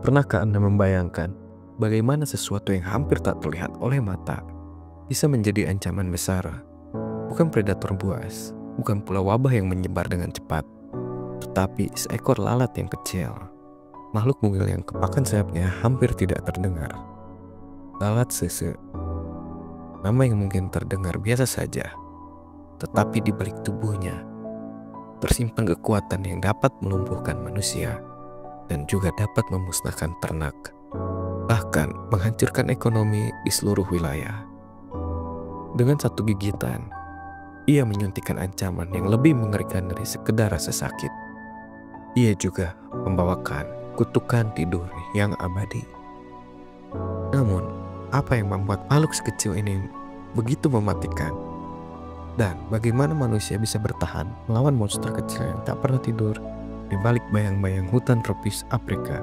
Pernahkah Anda membayangkan bagaimana sesuatu yang hampir tak terlihat oleh mata bisa menjadi ancaman besar? Bukan predator buas, bukan pula wabah yang menyebar dengan cepat, tetapi seekor lalat yang kecil. Makhluk mungil yang kepakan sayapnya hampir tidak terdengar. Lalat sese. Nama yang mungkin terdengar biasa saja, tetapi di balik tubuhnya tersimpan kekuatan yang dapat melumpuhkan manusia dan juga dapat memusnahkan ternak, bahkan menghancurkan ekonomi di seluruh wilayah. Dengan satu gigitan, ia menyuntikkan ancaman yang lebih mengerikan dari sekedar rasa sakit. Ia juga membawakan kutukan tidur yang abadi. Namun, apa yang membuat makhluk sekecil ini begitu mematikan? Dan bagaimana manusia bisa bertahan melawan monster kecil yang tak pernah tidur di balik bayang-bayang hutan tropis Afrika?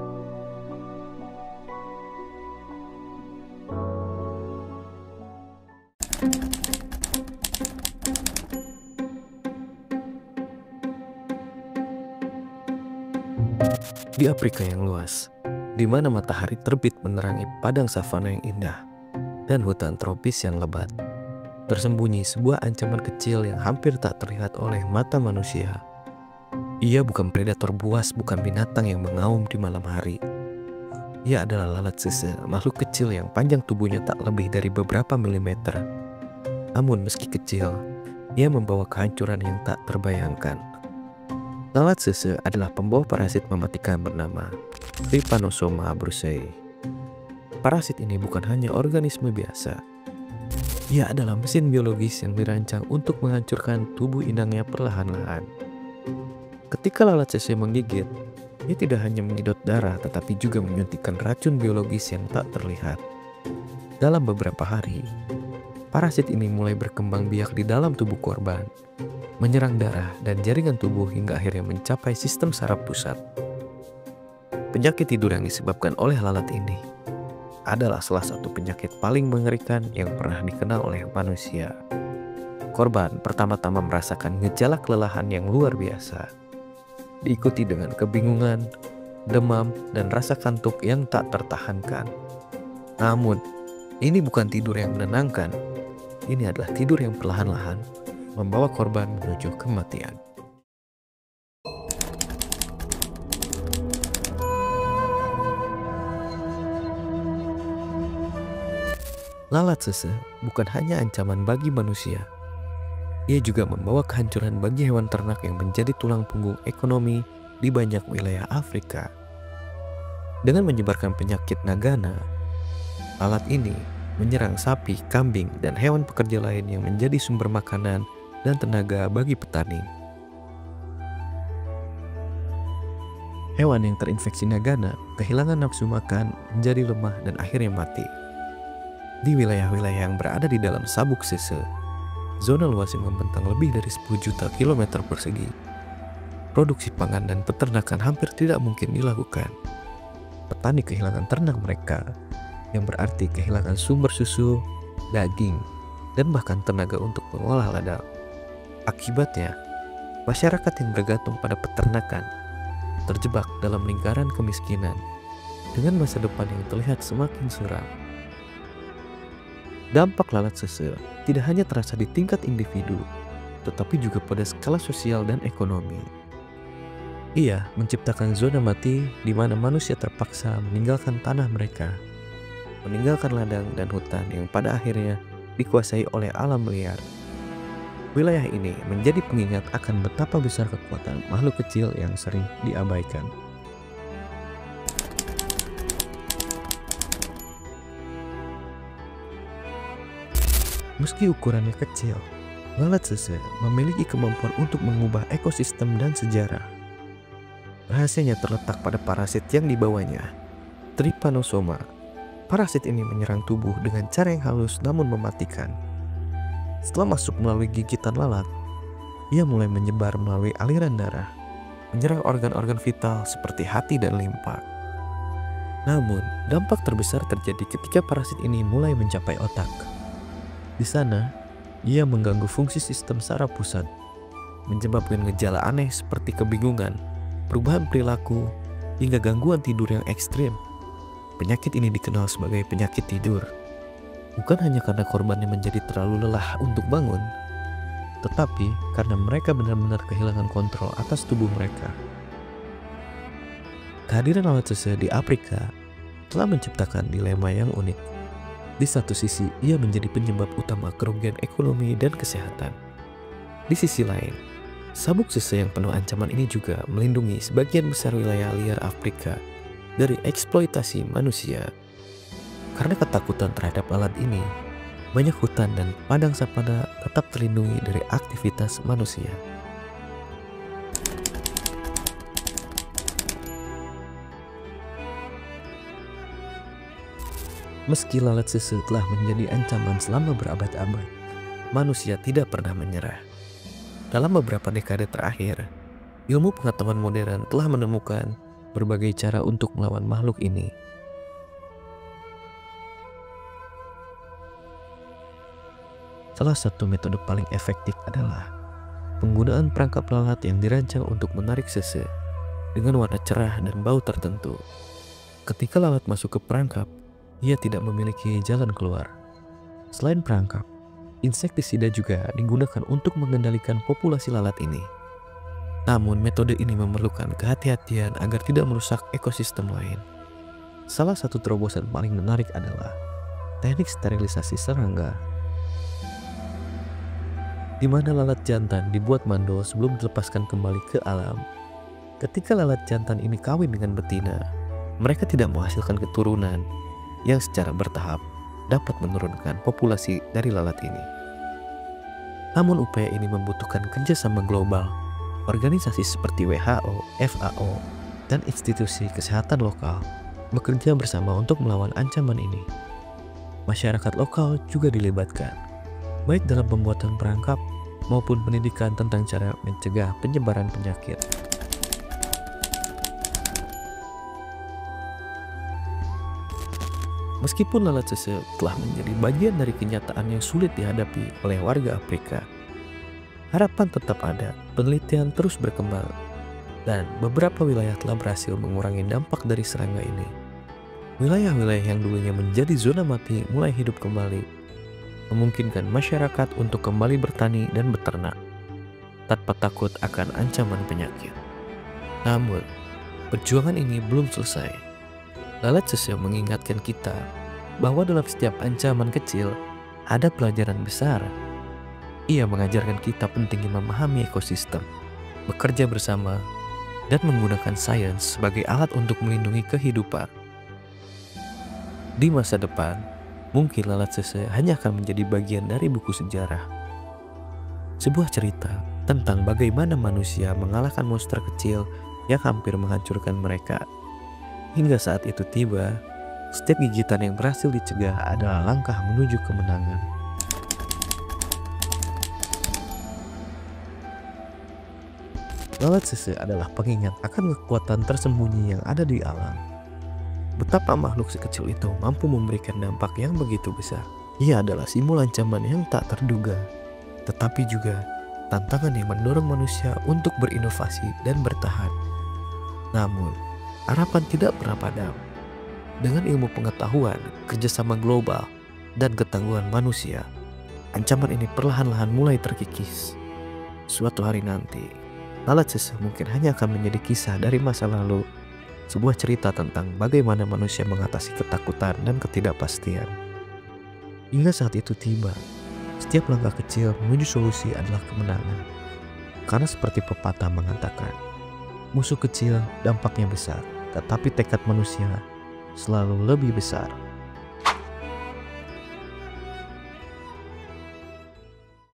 Di Afrika yang luas, di mana matahari terbit menerangi padang savana yang indah dan hutan tropis yang lebat, tersembunyi sebuah ancaman kecil yang hampir tak terlihat oleh mata manusia. Ia bukan predator buas, bukan binatang yang mengaum di malam hari. Ia adalah lalat sese, makhluk kecil yang panjang tubuhnya tak lebih dari beberapa milimeter. Namun meski kecil, ia membawa kehancuran yang tak terbayangkan. Lalat sese adalah pembawa parasit mematikan bernama Trypanosoma brucei. Parasit ini bukan hanya organisme biasa. Ia adalah mesin biologis yang dirancang untuk menghancurkan tubuh inangnya perlahan-lahan. Ketika lalat sese menggigit, ia tidak hanya menyedot darah tetapi juga menyuntikkan racun biologis yang tak terlihat. Dalam beberapa hari, parasit ini mulai berkembang biak di dalam tubuh korban, menyerang darah dan jaringan tubuh hingga akhirnya mencapai sistem saraf pusat. Penyakit tidur yang disebabkan oleh lalat ini adalah salah satu penyakit paling mengerikan yang pernah dikenal oleh manusia. Korban pertama-tama merasakan gejala kelelahan yang luar biasa, diikuti dengan kebingungan, demam, dan rasa kantuk yang tak tertahankan. Namun, ini bukan tidur yang menenangkan. Ini adalah tidur yang perlahan-lahan membawa korban menuju kematian. Lalat sese bukan hanya ancaman bagi manusia. Ia juga membawa kehancuran bagi hewan ternak yang menjadi tulang punggung ekonomi di banyak wilayah Afrika. Dengan menyebarkan penyakit nagana, lalat ini menyerang sapi, kambing, dan hewan pekerja lain yang menjadi sumber makanan dan tenaga bagi petani. Hewan yang terinfeksi nagana kehilangan nafsu makan, menjadi lemah, dan akhirnya mati. Di wilayah-wilayah yang berada di dalam sabuk sese, zona luas yang membentang lebih dari 10 juta kilometer persegi, produksi pangan dan peternakan hampir tidak mungkin dilakukan. Petani kehilangan ternak mereka, yang berarti kehilangan sumber susu, daging, dan bahkan tenaga untuk mengolah ladang. Akibatnya, masyarakat yang bergantung pada peternakan terjebak dalam lingkaran kemiskinan dengan masa depan yang terlihat semakin suram. Dampak lalat sese tidak hanya terasa di tingkat individu, tetapi juga pada skala sosial dan ekonomi. Ia menciptakan zona mati di mana manusia terpaksa meninggalkan tanah mereka, meninggalkan ladang dan hutan yang pada akhirnya dikuasai oleh alam liar. Wilayah ini menjadi pengingat akan betapa besar kekuatan makhluk kecil yang sering diabaikan. Meski ukurannya kecil, lalat sese memiliki kemampuan untuk mengubah ekosistem dan sejarah. Rahasianya terletak pada parasit yang dibawanya, Trypanosoma. Parasit ini menyerang tubuh dengan cara yang halus namun mematikan. Setelah masuk melalui gigitan lalat, ia mulai menyebar melalui aliran darah, menyerang organ-organ vital seperti hati dan limpa. Namun, dampak terbesar terjadi ketika parasit ini mulai mencapai otak. Di sana, ia mengganggu fungsi sistem saraf pusat, menyebabkan gejala aneh seperti kebingungan, perubahan perilaku, hingga gangguan tidur yang ekstrim. Penyakit ini dikenal sebagai penyakit tidur. Bukan hanya karena korbannya menjadi terlalu lelah untuk bangun, tetapi karena mereka benar-benar kehilangan kontrol atas tubuh mereka. Kehadiran lalat sese di Afrika telah menciptakan dilema yang unik. Di satu sisi, ia menjadi penyebab utama kerugian ekonomi dan kesehatan. Di sisi lain, sabuk sese yang penuh ancaman ini juga melindungi sebagian besar wilayah liar Afrika dari eksploitasi manusia. Karena ketakutan terhadap lalat ini, banyak hutan dan padang savana tetap terlindungi dari aktivitas manusia. Meski lalat sese telah menjadi ancaman selama berabad-abad, manusia tidak pernah menyerah. Dalam beberapa dekade terakhir, ilmu pengetahuan modern telah menemukan berbagai cara untuk melawan makhluk ini. Salah satu metode paling efektif adalah penggunaan perangkap lalat yang dirancang untuk menarik sese dengan warna cerah dan bau tertentu. Ketika lalat masuk ke perangkap, ia tidak memiliki jalan keluar. Selain perangkap, insektisida juga digunakan untuk mengendalikan populasi lalat ini. Namun metode ini memerlukan kehati-hatian agar tidak merusak ekosistem lain. Salah satu terobosan paling menarik adalah teknik sterilisasi serangga, di mana lalat jantan dibuat mandul sebelum dilepaskan kembali ke alam. Ketika lalat jantan ini kawin dengan betina, mereka tidak menghasilkan keturunan yang secara bertahap dapat menurunkan populasi dari lalat ini. Namun upaya ini membutuhkan kerjasama global. Organisasi seperti WHO, FAO, dan institusi kesehatan lokal bekerja bersama untuk melawan ancaman ini. Masyarakat lokal juga dilibatkan, baik dalam pembuatan perangkap maupun pendidikan tentang cara mencegah penyebaran penyakit. Meskipun lalat sese telah menjadi bagian dari kenyataan yang sulit dihadapi oleh warga Afrika, harapan tetap ada. Penelitian terus berkembang, dan beberapa wilayah telah berhasil mengurangi dampak dari serangga ini. Wilayah-wilayah yang dulunya menjadi zona mati mulai hidup kembali, memungkinkan masyarakat untuk kembali bertani dan beternak tanpa takut akan ancaman penyakit. Namun, perjuangan ini belum selesai. Lalat sese mengingatkan kita bahwa dalam setiap ancaman kecil ada pelajaran besar. Ia mengajarkan kita pentingnya memahami ekosistem, bekerja bersama, dan menggunakan sains sebagai alat untuk melindungi kehidupan. Di masa depan, mungkin lalat sese hanya akan menjadi bagian dari buku sejarah. Sebuah cerita tentang bagaimana manusia mengalahkan monster kecil yang hampir menghancurkan mereka. Hingga saat itu tiba, setiap gigitan yang berhasil dicegah adalah langkah menuju kemenangan. Lalat sese adalah pengingat akan kekuatan tersembunyi yang ada di alam. Betapa makhluk sekecil itu mampu memberikan dampak yang begitu besar. Ia adalah simbol ancaman yang tak terduga, tetapi juga tantangan yang mendorong manusia untuk berinovasi dan bertahan. Namun, harapan tidak pernah padam. Dengan ilmu pengetahuan, kerjasama global, dan ketangguhan manusia, ancaman ini perlahan-lahan mulai terkikis. Suatu hari nanti, lalat sese mungkin hanya akan menjadi kisah dari masa lalu, sebuah cerita tentang bagaimana manusia mengatasi ketakutan dan ketidakpastian. Hingga saat itu tiba, setiap langkah kecil menuju solusi adalah kemenangan. Karena seperti pepatah mengatakan, musuh kecil dampaknya besar, tetapi tekad manusia selalu lebih besar.